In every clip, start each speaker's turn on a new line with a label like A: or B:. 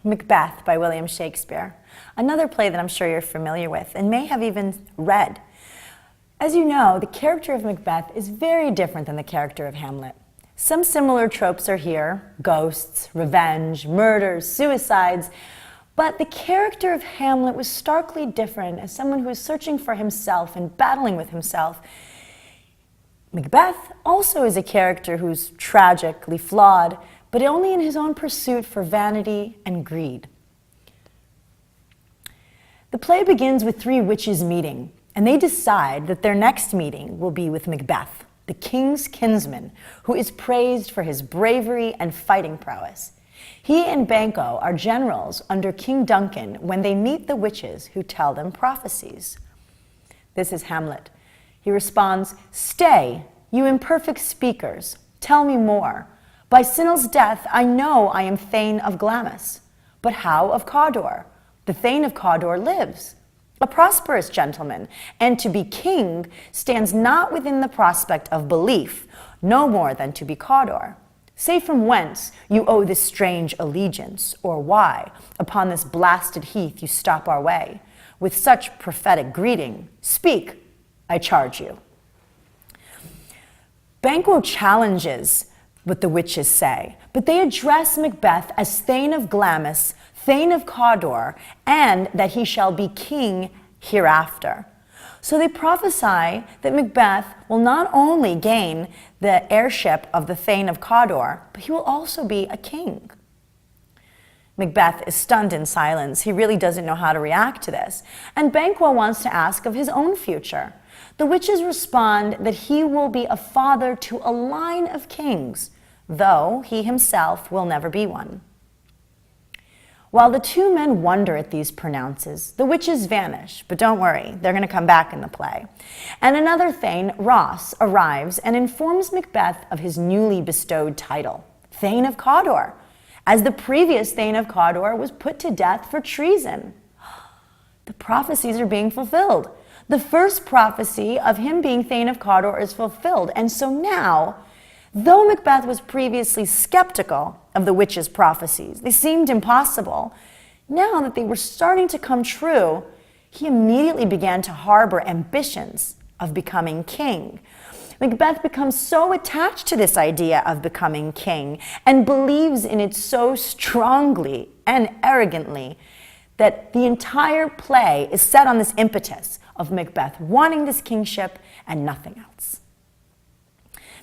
A: Macbeth by William Shakespeare, another play that I'm sure you're familiar with and may have even read. As you know, the character of Macbeth is very different than the character of Hamlet. Some similar tropes are here: ghosts, revenge, murders, suicides, but the character of Hamlet was starkly different as someone who was searching for himself and battling with himself. Macbeth also is a character who's tragically flawed, but only in his own pursuit for vanity and greed. The play begins with three witches meeting, and they decide that their next meeting will be with Macbeth, the king's kinsman, who is praised for his bravery and fighting prowess. He and Banquo are generals under King Duncan when they meet the witches who tell them prophecies. This is Hamlet. He responds, "Stay, you imperfect speakers, tell me more. By Sinel's death, I know I am Thane of Glamis. But how of Cawdor? The Thane of Cawdor lives, a prosperous gentleman, and to be king stands not within the prospect of belief, no more than to be Cawdor. Say from whence you owe this strange allegiance, or why, upon this blasted heath you stop our way. With such prophetic greeting, speak, I charge you." Banquo challenges what the witches say, but they address Macbeth as Thane of Glamis, Thane of Cawdor, and that he shall be king hereafter. So they prophesy that Macbeth will not only gain the heirship of the Thane of Cawdor, but he will also be a king. Macbeth is stunned in silence. He really doesn't know how to react to this. And Banquo wants to ask of his own future. The witches respond that he will be a father to a line of kings, though he himself will never be one. While the two men wonder at these pronounces, the witches vanish, but don't worry, they're going to come back in the play. And another Thane, Ross, arrives and informs Macbeth of his newly bestowed title, Thane of Cawdor, as the previous Thane of Cawdor was put to death for treason. The prophecies are being fulfilled. The first prophecy of him being Thane of Cawdor is fulfilled, and so now, though Macbeth was previously skeptical of the witches' prophecies, they seemed impossible, now that they were starting to come true, he immediately began to harbor ambitions of becoming king. Macbeth becomes so attached to this idea of becoming king and believes in it so strongly and arrogantly that the entire play is set on this impetus of Macbeth wanting this kingship and nothing else.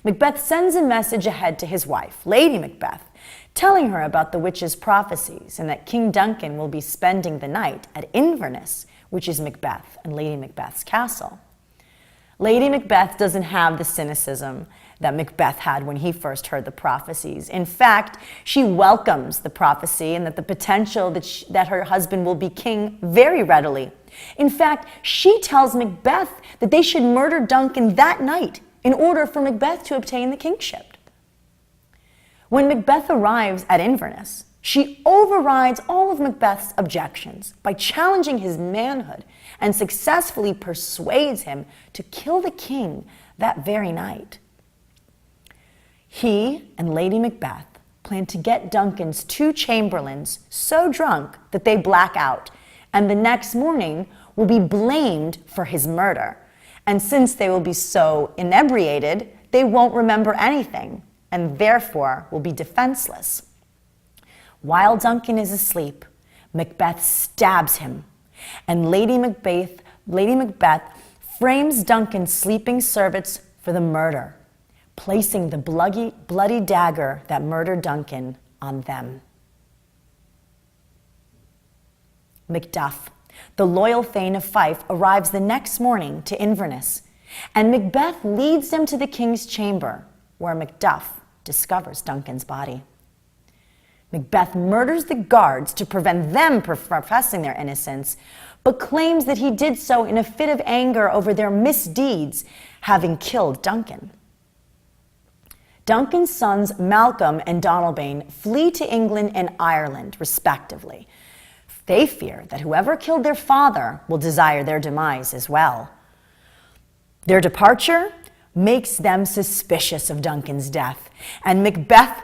A: Macbeth sends a message ahead to his wife, Lady Macbeth, telling her about the witches' prophecies and that King Duncan will be spending the night at Inverness, which is Macbeth and Lady Macbeth's castle. Lady Macbeth doesn't have the cynicism that Macbeth had when he first heard the prophecies. In fact, she welcomes the prophecy and that the potential that her husband will be king very readily. In fact, she tells Macbeth that they should murder Duncan that night in order for Macbeth to obtain the kingship. When Macbeth arrives at Inverness, she overrides all of Macbeth's objections by challenging his manhood and successfully persuades him to kill the king that very night. He and Lady Macbeth plan to get Duncan's two chamberlains so drunk that they black out, and the next morning will be blamed for his murder. And since they will be so inebriated, they won't remember anything, and therefore will be defenseless. While Duncan is asleep, Macbeth stabs him, and Lady Macbeth frames Duncan's sleeping servants for the murder, placing the bloody dagger that murdered Duncan on them. Macduff, the loyal Thane of Fife, arrives the next morning to Inverness, and Macbeth leads them to the king's chamber, where Macduff discovers Duncan's body. Macbeth murders the guards to prevent them professing their innocence, but claims that he did so in a fit of anger over their misdeeds, having killed Duncan. Duncan's sons Malcolm and Donalbain flee to England and Ireland, respectively. They fear that whoever killed their father will desire their demise as well. Their departure makes them suspicious of Duncan's death, and Macbeth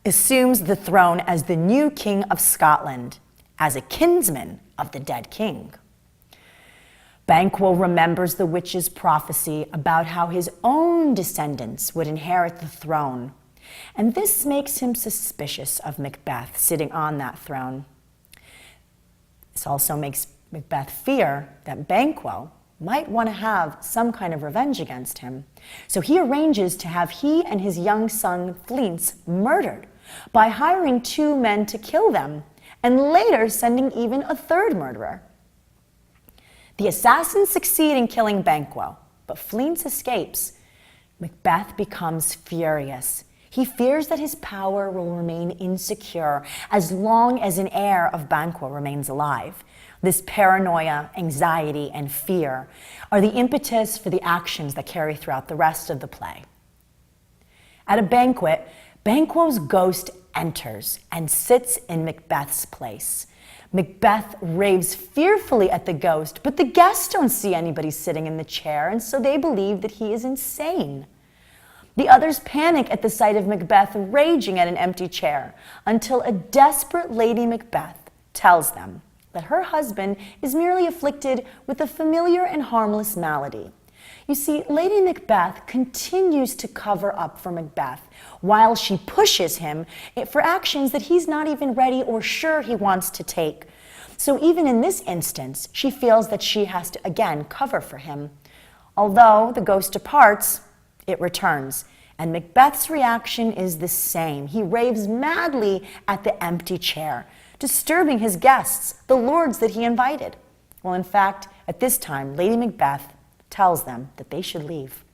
A: assumes the throne as the new king of Scotland, as a kinsman of the dead king. Banquo remembers the witch's prophecy about how his own descendants would inherit the throne, and this makes him suspicious of Macbeth sitting on that throne. This also makes Macbeth fear that Banquo might want to have some kind of revenge against him. So he arranges to have he and his young son Fleance murdered by hiring 2 men to kill them, and later sending even a 3rd murderer. The assassins succeed in killing Banquo, but Fleance escapes. Macbeth becomes furious. He fears that his power will remain insecure as long as an heir of Banquo remains alive. This paranoia, anxiety, and fear are the impetus for the actions that carry throughout the rest of the play. At a banquet, Banquo's ghost enters and sits in Macbeth's place. Macbeth raves fearfully at the ghost, but the guests don't see anybody sitting in the chair, and so they believe that he is insane. The others panic at the sight of Macbeth raging at an empty chair, until a desperate Lady Macbeth tells them that her husband is merely afflicted with a familiar and harmless malady. You see, Lady Macbeth continues to cover up for Macbeth while she pushes him for actions that he's not even ready or sure he wants to take. So even in this instance, she feels that she has to again cover for him. Although the ghost departs, it returns, and Macbeth's reaction is the same. He raves madly at the empty chair, disturbing his guests, the lords that he invited. Well, in fact, at this time, Lady Macbeth tells them that they should leave.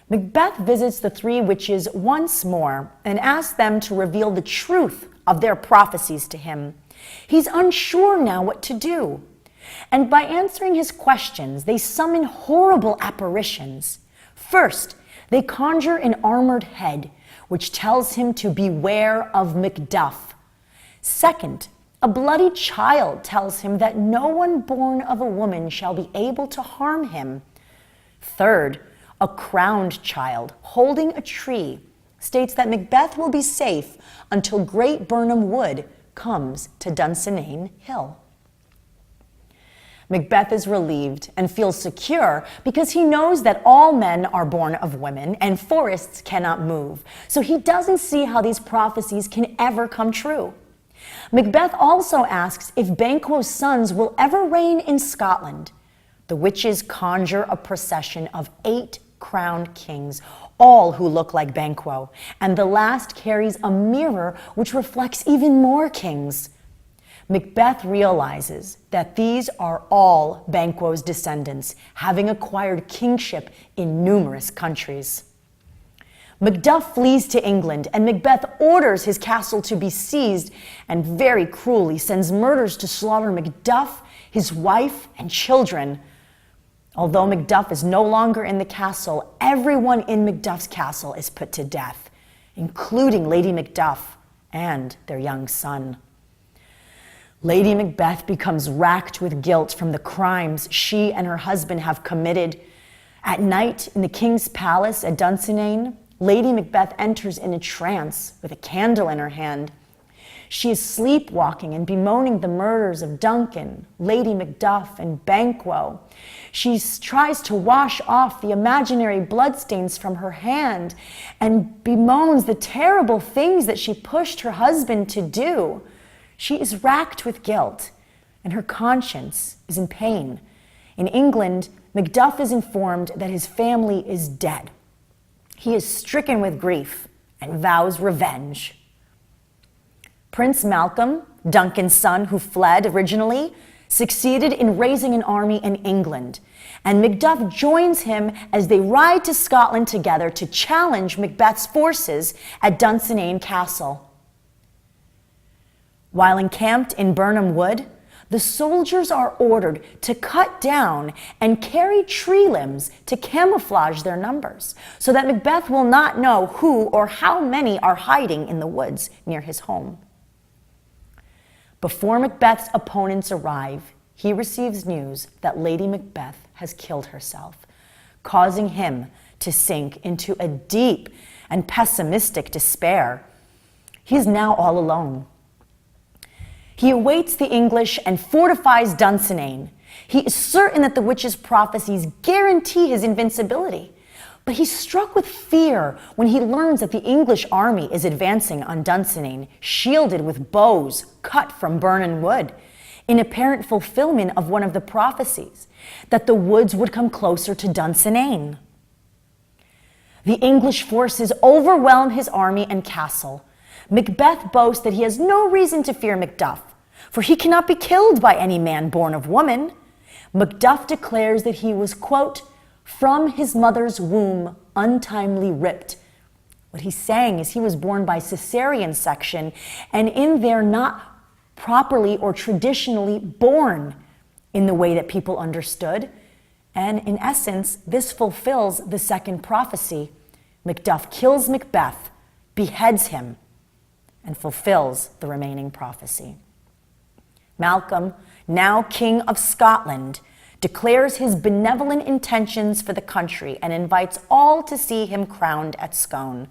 A: Macbeth visits the 3 witches once more and asks them to reveal the truth of their prophecies to him. He's unsure now what to do. And by answering his questions, they summon horrible apparitions. First, they conjure an armored head, which tells him to beware of Macduff. Second, a bloody child tells him that no one born of a woman shall be able to harm him. Third, a crowned child holding a tree states that Macbeth will be safe until Great Birnam Wood comes to Dunsinane Hill. Macbeth is relieved and feels secure because he knows that all men are born of women and forests cannot move. So he doesn't see how these prophecies can ever come true. Macbeth also asks if Banquo's sons will ever reign in Scotland. The witches conjure a procession of 8 crowned kings, all who look like Banquo, and the last carries a mirror which reflects even more kings. Macbeth realizes that these are all Banquo's descendants, having acquired kingship in numerous countries. Macduff flees to England, and Macbeth orders his castle to be seized and very cruelly sends murders to slaughter Macduff, his wife, and children. Although Macduff is no longer in the castle, everyone in Macduff's castle is put to death, including Lady Macduff and their young son. Lady Macbeth becomes racked with guilt from the crimes she and her husband have committed. At night in the king's palace at Dunsinane, Lady Macbeth enters in a trance with a candle in her hand. She is sleepwalking and bemoaning the murders of Duncan, Lady Macduff, and Banquo. She tries to wash off the imaginary bloodstains from her hand and bemoans the terrible things that she pushed her husband to do. She is racked with guilt, and her conscience is in pain. In England, Macduff is informed that his family is dead. He is stricken with grief and vows revenge. Prince Malcolm, Duncan's son who fled originally, succeeded in raising an army in England, and Macduff joins him as they ride to Scotland together to challenge Macbeth's forces at Dunsinane Castle. While encamped in Birnam Wood, the soldiers are ordered to cut down and carry tree limbs to camouflage their numbers so that Macbeth will not know who or how many are hiding in the woods near his home. Before Macbeth's opponents arrive, he receives news that Lady Macbeth has killed herself, causing him to sink into a deep and pessimistic despair. He is now all alone. He awaits the English and fortifies Dunsinane. He is certain that the witch's prophecies guarantee his invincibility. But he's struck with fear when he learns that the English army is advancing on Dunsinane, shielded with bows cut from Birnam wood, in apparent fulfillment of one of the prophecies, that the woods would come closer to Dunsinane. The English forces overwhelm his army and castle. Macbeth boasts that he has no reason to fear Macduff, for he cannot be killed by any man born of woman. Macduff declares that he was, quote, from his mother's womb untimely ripped. What he's saying is he was born by cesarean section, and in there not properly or traditionally born in the way that people understood. And in essence, this fulfills the second prophecy. Macduff kills Macbeth, beheads him, and fulfills the remaining prophecy. Malcolm, now King of Scotland, declares his benevolent intentions for the country and invites all to see him crowned at Scone.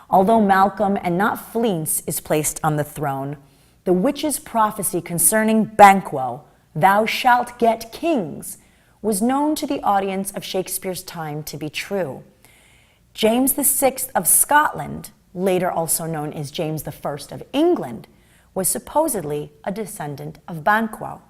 A: Although Malcolm and not Fleance is placed on the throne, the witch's prophecy concerning Banquo, thou shalt get kings, was known to the audience of Shakespeare's time to be true. James VI of Scotland, later also known as James I of England, was supposedly a descendant of Banquo.